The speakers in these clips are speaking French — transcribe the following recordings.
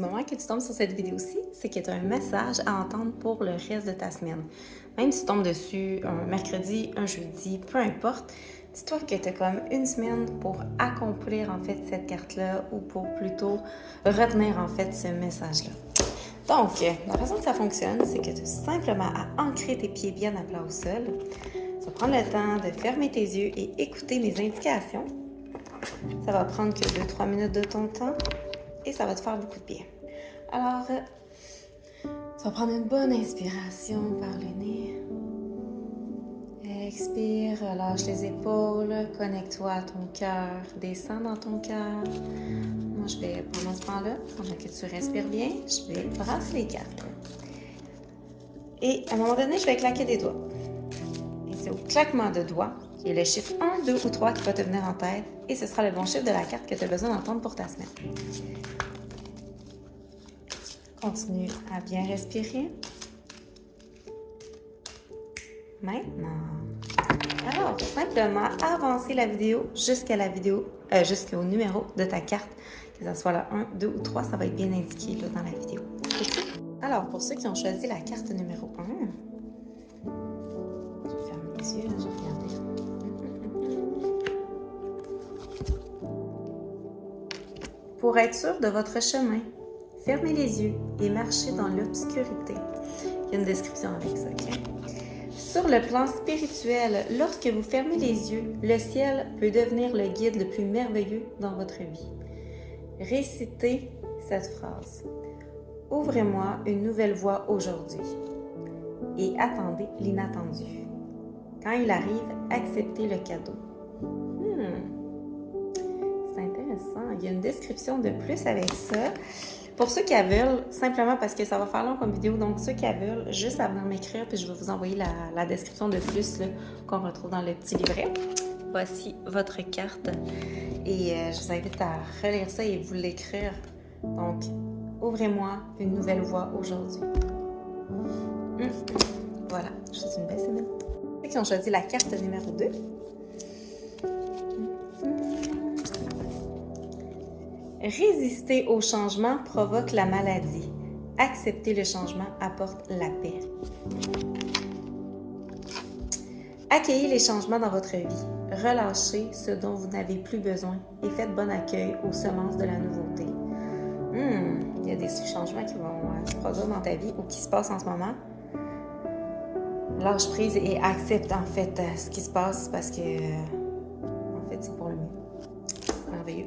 moment que tu tombes sur cette vidéo-ci, c'est que tu as un message à entendre pour le reste de ta semaine. Même si tu tombes dessus un mercredi, un jeudi, peu importe, dis-toi que tu as comme une semaine pour accomplir en fait cette carte-là ou pour plutôt retenir en fait ce message-là. Donc, la façon que ça fonctionne, c'est que tu as simplement à ancrer tes pieds bien à plat au sol. Tu vas prendre le temps de fermer tes yeux et écouter mes indications. Ça va prendre que 2-3 minutes de ton temps et ça va te faire beaucoup de bien. Alors, tu vas prendre une bonne inspiration par le nez. Expire, relâche les épaules, connecte-toi à ton cœur, descends dans ton cœur. Moi, je vais, pendant ce temps-là, pendant que tu respires bien, je vais brasser les cartes. Et à un moment donné, je vais claquer des doigts. Et c'est au claquement de doigts qu'il y a le chiffre 1, 2 ou 3 qui va te venir en tête et ce sera le bon chiffre de la carte que tu as besoin d'entendre pour ta semaine. Continue à bien respirer. Maintenant, alors, simplement avancer la vidéo jusqu'au numéro de ta carte, que ce soit le 1, 2 ou 3, ça va être bien indiqué là, dans la vidéo. Alors, pour ceux qui ont choisi la carte numéro 1, je vais fermer les yeux, là, je vais regarder. Pour être sûr de votre chemin, fermez les yeux et marchez dans l'obscurité. Il y a une description avec ça, ok? Sur le plan spirituel, lorsque vous fermez les yeux, le ciel peut devenir le guide le plus merveilleux dans votre vie. Récitez cette phrase. Ouvrez-moi une nouvelle voie aujourd'hui et attendez l'inattendu. Quand il arrive, acceptez le cadeau. C'est intéressant. Il y a une description de plus avec ça. Pour ceux qui veulent, simplement parce que ça va faire long comme vidéo, donc ceux qui veulent, juste à venir m'écrire, puis je vais vous envoyer la description de plus qu'on retrouve dans le petit livret. Voici votre carte et je vous invite à relire ça et vous l'écrire. Donc, ouvrez-moi une nouvelle voie aujourd'hui. Voilà, je vous souhaite une belle semaine. Ceux qui ont choisi la carte numéro 2. Résister au changement provoque la maladie. Accepter le changement apporte la paix. Accueillez les changements dans votre vie. Relâchez ce dont vous n'avez plus besoin et faites bon accueil aux semences de la nouveauté. Il y a des changements qui vont se produire dans ta vie ou qui se passent en ce moment. Lâche prise et accepte en fait ce qui se passe parce que en fait c'est pour le mieux. Merveilleux.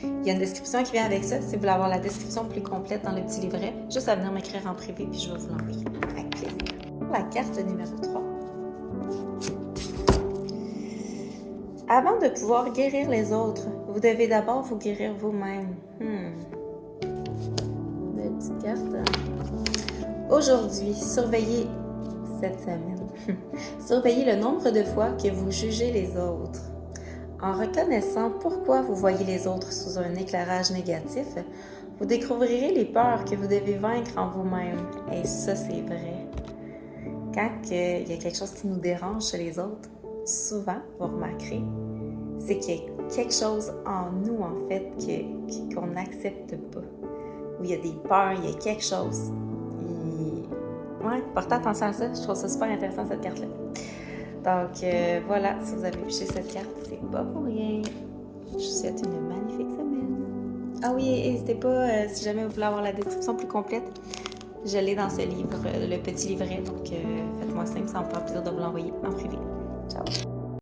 Il y a une description qui vient avec ça. Si vous voulez avoir la description plus complète dans le petit livret, juste à venir m'écrire en privé puis je vais vous l'envoyer. Avec plaisir. La carte numéro 3. Avant de pouvoir guérir les autres, vous devez d'abord vous guérir vous-même. Belle petite carte. Aujourd'hui, surveillez cette semaine. Surveillez le nombre de fois que vous jugez les autres. En reconnaissant pourquoi vous voyez les autres sous un éclairage négatif, vous découvrirez les peurs que vous devez vaincre en vous-même. Et ça, c'est vrai. Quand il y a quelque chose qui nous dérange chez les autres, souvent, vous remarquerez, c'est qu'il y a quelque chose en nous, en fait, qu'on n'accepte pas. Où il y a des peurs, il y a quelque chose. Ouais, portez attention à ça. Je trouve ça super intéressant, cette carte-là. Donc, voilà, si vous avez piché cette carte, c'est pas pour rien. Je vous souhaite une magnifique semaine. Ah oui, n'hésitez pas, si jamais vous voulez avoir la description plus complète, je l'ai dans ce livre, le petit livret. Donc, faites-moi simple, ça me fera plaisir de vous l'envoyer en privé. Ciao!